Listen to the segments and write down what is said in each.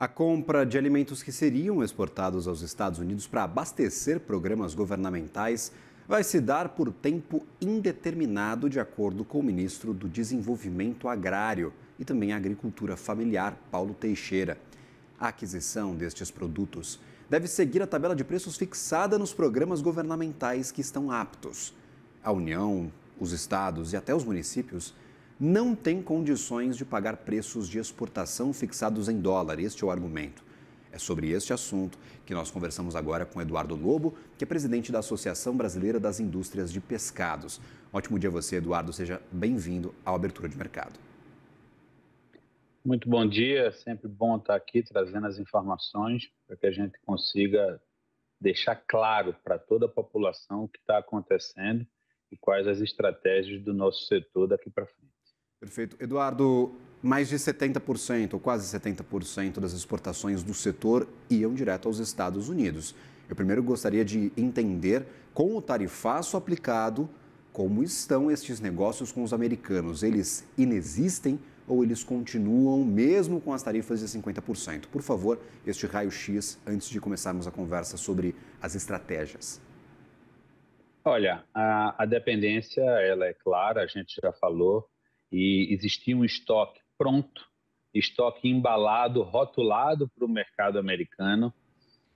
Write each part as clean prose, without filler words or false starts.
A compra de alimentos que seriam exportados aos Estados Unidos para abastecer programas governamentais vai se dar por tempo indeterminado, de acordo com o ministro do Desenvolvimento Agrário e também Agricultura Familiar, Paulo Teixeira. A aquisição destes produtos deve seguir a tabela de preços fixada nos programas governamentais que estão aptos. A União, os estados e até os municípios não têm condições de pagar preços de exportação fixados em dólar. Este é o argumento. É sobre este assunto que nós conversamos agora com Eduardo Lobo, que é presidente da Associação Brasileira das Indústrias de Pescados. Ótimo dia a você, Eduardo. Seja bem-vindo ao Abertura de Mercado. Muito bom dia. Sempre bom estar aqui trazendo as informações para que a gente consiga deixar claro para toda a população o que está acontecendo e quais as estratégias do nosso setor daqui para frente. Perfeito. Eduardo, mais de 70%, ou quase 70% das exportações do setor iam direto aos Estados Unidos. Eu primeiro gostaria de entender, com o tarifaço aplicado, como estão estes negócios com os americanos. Eles inexistem ou eles continuam mesmo com as tarifas de 50%? Por favor, este raio-x antes de começarmos a conversa sobre as estratégias. Olha, a dependência, ela é clara, a gente já falou, e existia um estoque pronto, estoque embalado, rotulado para o mercado americano,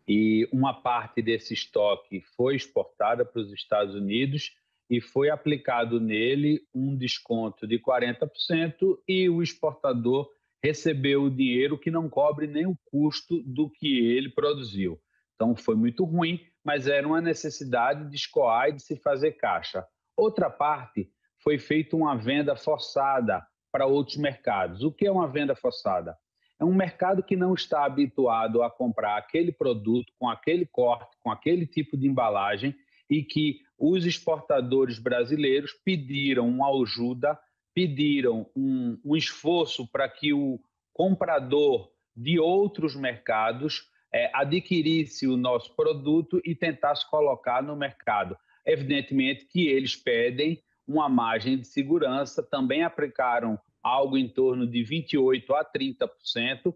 e uma parte desse estoque foi exportada para os Estados Unidos e foi aplicado nele um desconto de 40% e o exportador recebeu o dinheiro que não cobre nem o custo do que ele produziu. Então foi muito ruim, mas era uma necessidade de escoar e de se fazer caixa. Outra parte foi feita uma venda forçada para outros mercados. O que é uma venda forçada? É um mercado que não está habituado a comprar aquele produto com aquele corte, com aquele tipo de embalagem e que os exportadores brasileiros pediram uma ajuda, pediram um esforço para que o comprador de outros mercados adquirisse o nosso produto e tentasse colocar no mercado. Evidentemente que eles pedem uma margem de segurança, também aplicaram algo em torno de 28% a 30%,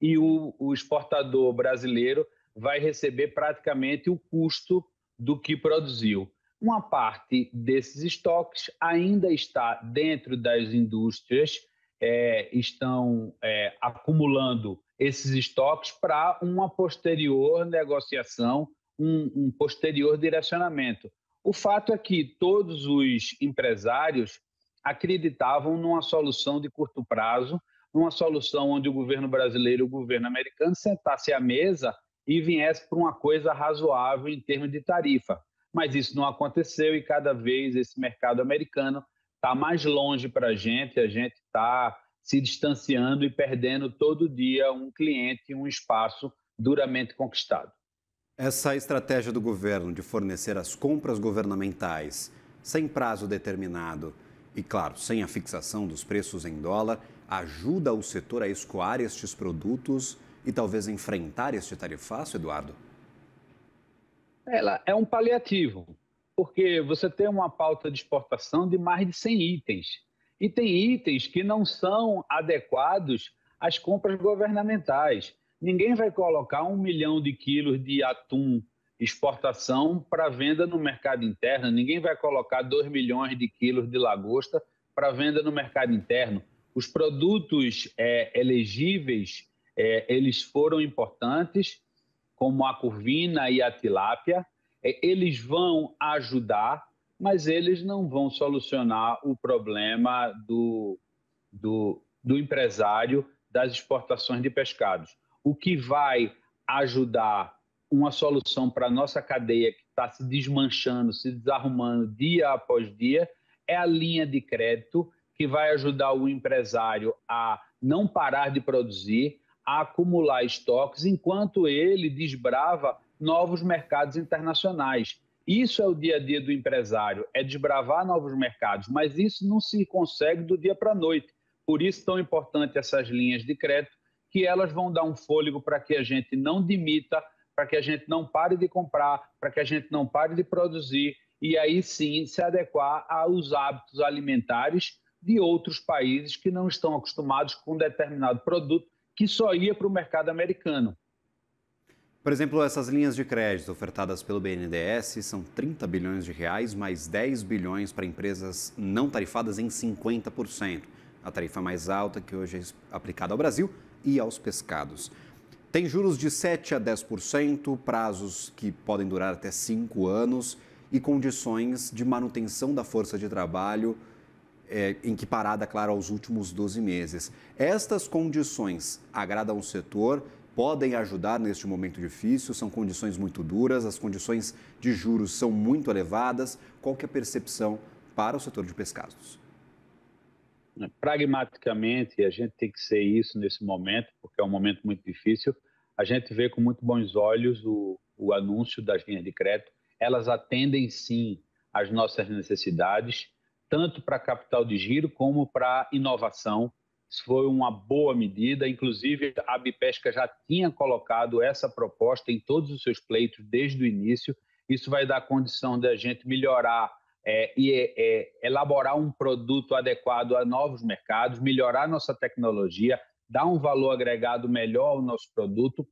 e o exportador brasileiro vai receber praticamente o custo do que produziu. Uma parte desses estoques ainda está dentro das indústrias, estão acumulando esses estoques para uma posterior negociação, um posterior direcionamento. O fato é que todos os empresários acreditavam numa solução de curto prazo, numa solução onde o governo brasileiro e o governo americano sentassem à mesa e viessem para uma coisa razoável em termos de tarifa. Mas isso não aconteceu e cada vez esse mercado americano está mais longe para a gente está se distanciando e perdendo todo dia um cliente, um espaço duramente conquistado. Essa estratégia do governo de fornecer as compras governamentais sem prazo determinado e, claro, sem a fixação dos preços em dólar, ajuda o setor a escoar estes produtos e talvez enfrentar este tarifaço, Eduardo? Ela é um paliativo, porque você tem uma pauta de exportação de mais de 100 itens. E tem itens que não são adequados às compras governamentais. Ninguém vai colocar 1 milhão de quilos de atum exportação para venda no mercado interno, ninguém vai colocar 2 milhões de quilos de lagosta para venda no mercado interno. Os produtos elegíveis, eles foram importantes, como a curvina e a tilápia, eles vão ajudar, mas eles não vão solucionar o problema do empresário das exportações de pescados. O que vai ajudar uma solução para a nossa cadeia que está se desmanchando, se desarrumando dia após dia, é a linha de crédito que vai ajudar o empresário a não parar de produzir, a acumular estoques, enquanto ele desbrava novos mercados internacionais. Isso é o dia a dia do empresário, é desbravar novos mercados, mas isso não se consegue do dia para a noite. Por isso, tão importante essas linhas de crédito, que elas vão dar um fôlego para que a gente não demita, para que a gente não pare de comprar, para que a gente não pare de produzir e aí sim se adequar aos hábitos alimentares de outros países que não estão acostumados com um determinado produto que só ia para o mercado americano. Por exemplo, essas linhas de crédito ofertadas pelo BNDES são 30 bilhões de reais, mais 10 bilhões para empresas não tarifadas em 50%. A tarifa mais alta que hoje é aplicada ao Brasil e aos pescados. Tem juros de 7 a 10%, prazos que podem durar até 5 anos e condições de manutenção da força de trabalho em que parada, claro, aos últimos 12 meses. Estas condições agradam o setor, podem ajudar neste momento difícil, são condições muito duras, as condições de juros são muito elevadas. Qual que é a percepção para o setor de pescados? Pragmaticamente, a gente tem que ser isso nesse momento, porque é um momento muito difícil. A gente vê com muito bons olhos o anúncio das linhas de crédito. Elas atendem, sim, às nossas necessidades, tanto para capital de giro como para inovação. Isso foi uma boa medida. Inclusive, a Abipesca já tinha colocado essa proposta em todos os seus pleitos desde o início. Isso vai dar condição de a gente melhorar elaborar um produto adequado a novos mercados, melhorar nossa tecnologia, dar um valor agregado melhor ao nosso produto,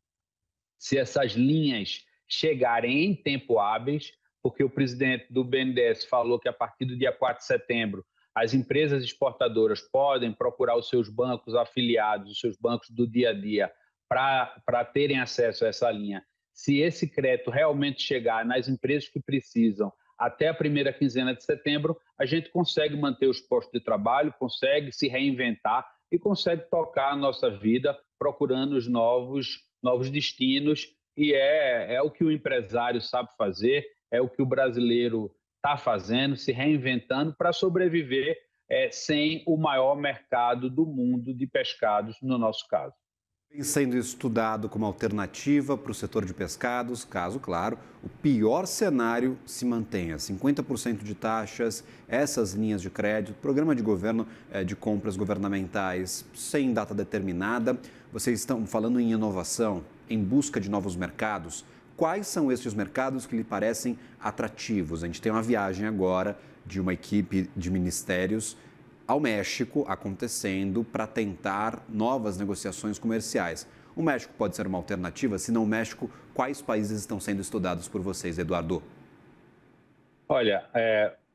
se essas linhas chegarem em tempo hábeis, porque o presidente do BNDES falou que a partir do dia 4 de setembro as empresas exportadoras podem procurar os seus bancos afiliados, os seus bancos do dia a dia, para terem acesso a essa linha. Se esse crédito realmente chegar nas empresas que precisam, até a primeira quinzena de setembro, a gente consegue manter os postos de trabalho, consegue se reinventar e consegue tocar a nossa vida procurando os novos destinos. E é o que o empresário sabe fazer, é o que o brasileiro está fazendo, se reinventando para sobreviver sem o maior mercado do mundo de pescados, no nosso caso. Vem sendo estudado como alternativa para o setor de pescados, caso, claro, o pior cenário se mantenha. 50% de taxas, essas linhas de crédito, programa de governo de compras governamentais sem data determinada. Vocês estão falando em inovação, em busca de novos mercados. Quais são esses mercados que lhe parecem atrativos? A gente tem uma viagem agora de uma equipe de ministérios ao México acontecendo para tentar novas negociações comerciais. O México pode ser uma alternativa? Se não o México, quais países estão sendo estudados por vocês, Eduardo? Olha,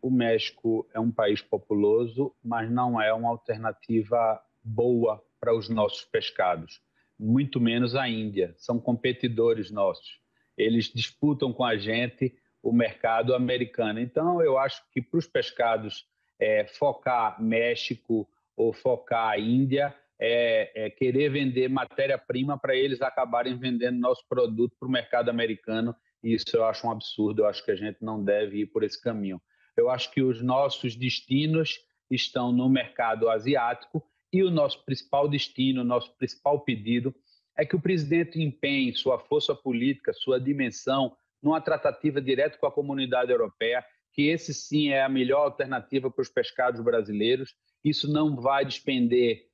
o México é um país populoso, mas não é uma alternativa boa para os nossos pescados. Muito menos a Índia. São competidores nossos. Eles disputam com a gente o mercado americano. Então, eu acho que para os pescados focar México ou focar Índia querer vender matéria-prima para eles acabarem vendendo nosso produto para o mercado americano. E isso eu acho um absurdo. Eu acho que a gente não deve ir por esse caminho. Eu acho que os nossos destinos estão no mercado asiático e o nosso principal destino, o nosso principal pedido é que o presidente empenhe sua força política, sua dimensão, numa tratativa direta com a comunidade europeia, que esse sim é a melhor alternativa para os pescados brasileiros. Isso não vai despender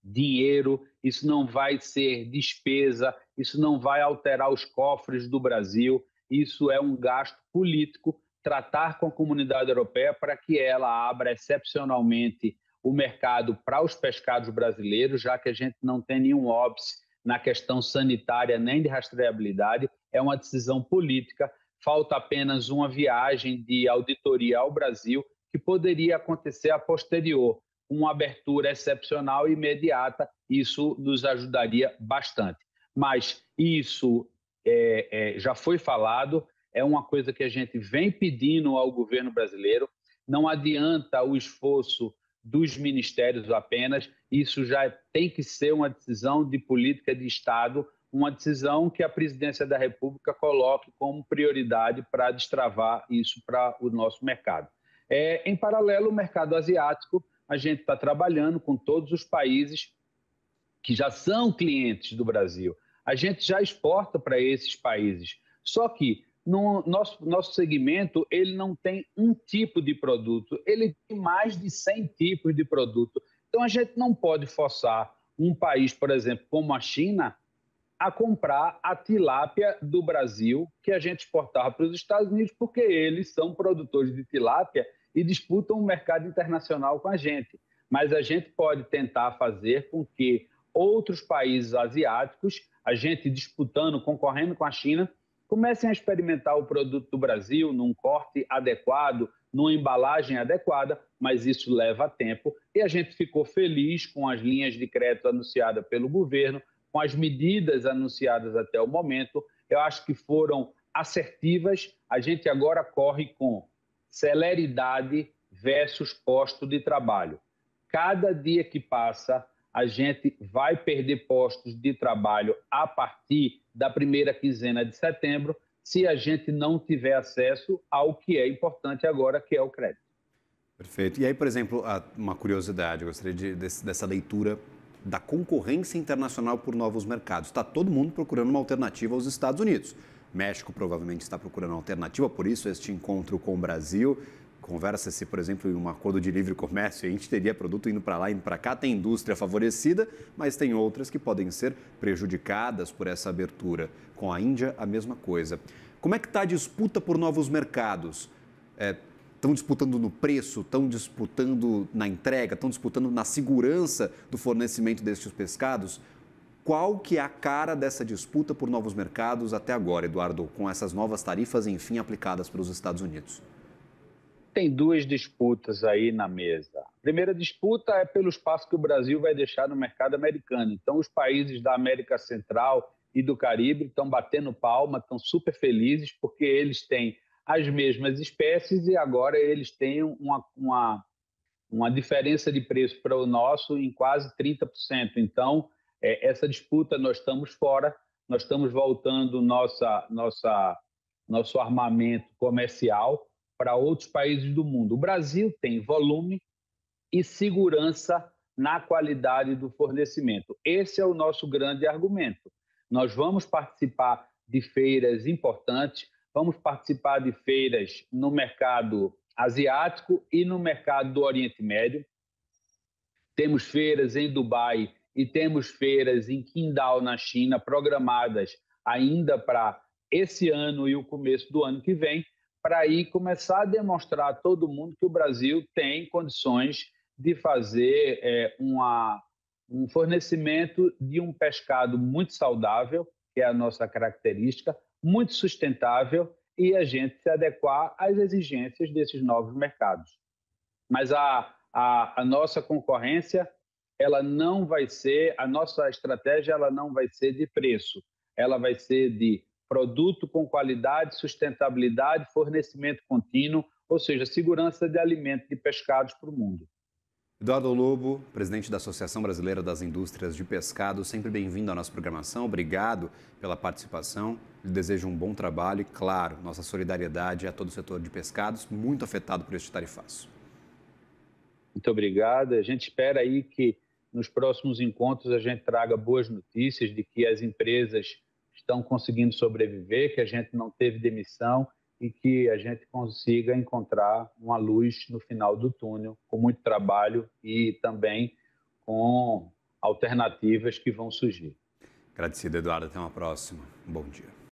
dinheiro, isso não vai ser despesa, isso não vai alterar os cofres do Brasil, isso é um gasto político, tratar com a comunidade europeia para que ela abra excepcionalmente o mercado para os pescados brasileiros, já que a gente não tem nenhum óbice na questão sanitária nem de rastreabilidade, é uma decisão política. Falta apenas uma viagem de auditoria ao Brasil, que poderia acontecer a posterior, uma abertura excepcional e imediata, isso nos ajudaria bastante. Mas isso já foi falado, é uma coisa que a gente vem pedindo ao governo brasileiro, não adianta o esforço dos ministérios apenas, isso já tem que ser uma decisão de política de Estado, uma decisão que a presidência da República coloque como prioridade para destravar isso para o nosso mercado. Em paralelo, o mercado asiático, a gente está trabalhando com todos os países que já são clientes do Brasil. A gente já exporta para esses países, só que no nosso segmento, ele não tem um tipo de produto, ele tem mais de 100 tipos de produto. Então, a gente não pode forçar um país, por exemplo, como a China, a comprar a tilápia do Brasil, que a gente exportava para os Estados Unidos, porque eles são produtores de tilápia e disputam o mercado internacional com a gente. Mas a gente pode tentar fazer com que outros países asiáticos, a gente disputando, concorrendo com a China, comecem a experimentar o produto do Brasil num corte adequado, numa embalagem adequada, mas isso leva tempo e a gente ficou feliz com as linhas de crédito anunciadas pelo governo, com as medidas anunciadas até o momento. Eu acho que foram assertivas. A gente agora corre com celeridade versus posto de trabalho. Cada dia que passa, a gente vai perder postos de trabalho a partir da primeira quinzena de setembro, se a gente não tiver acesso ao que é importante agora, que é o crédito. Perfeito. E aí, por exemplo, uma curiosidade, eu gostaria dessa leitura da concorrência internacional por novos mercados. Está todo mundo procurando uma alternativa aos Estados Unidos. México provavelmente está procurando uma alternativa, por isso este encontro com o Brasil. Conversa-se, por exemplo, em um acordo de livre comércio, a gente teria produto indo para lá, indo para cá, tem indústria favorecida, mas tem outras que podem ser prejudicadas por essa abertura. Com a Índia, a mesma coisa. Como é que está a disputa por novos mercados? Estão disputando no preço, estão disputando na entrega, estão disputando na segurança do fornecimento destes pescados? Qual que é a cara dessa disputa por novos mercados até agora, Eduardo, com essas novas tarifas, enfim, aplicadas pelos Estados Unidos? Tem duas disputas aí na mesa. A primeira disputa é pelo espaço que o Brasil vai deixar no mercado americano. Então, os países da América Central e do Caribe estão batendo palma, estão super felizes, porque eles têm as mesmas espécies e agora eles têm uma diferença de preço para o nosso em quase 30%. Então, essa disputa nós estamos fora, nós estamos voltando nosso armamento comercial para outros países do mundo. O Brasil tem volume e segurança na qualidade do fornecimento. Esse é o nosso grande argumento. Nós vamos participar de feiras importantes, vamos participar de feiras no mercado asiático e no mercado do Oriente Médio. Temos feiras em Dubai e temos feiras em Qingdao, na China, programadas ainda para esse ano e o começo do ano que vem, para aí começar a demonstrar a todo mundo que o Brasil tem condições de fazer um fornecimento de um pescado muito saudável, que é a nossa característica, muito sustentável, e a gente se adequar às exigências desses novos mercados. Mas a nossa concorrência, ela não vai ser, a nossa estratégia ela não vai ser de preço, ela vai ser de produto com qualidade, sustentabilidade, fornecimento contínuo, ou seja, segurança de alimento de pescados para o mundo. Eduardo Lobo, presidente da Associação Brasileira das Indústrias de Pescado, sempre bem-vindo à nossa programação. Obrigado pela participação. Lhe desejo um bom trabalho e, claro, nossa solidariedade a todo o setor de pescados, muito afetado por este tarifaço. Muito obrigado. A gente espera aí que nos próximos encontros a gente traga boas notícias de que as empresas estão conseguindo sobreviver, que a gente não teve demissão e que a gente consiga encontrar uma luz no final do túnel, com muito trabalho e também com alternativas que vão surgir. Agradecido, Eduardo. Até uma próxima. Um bom dia.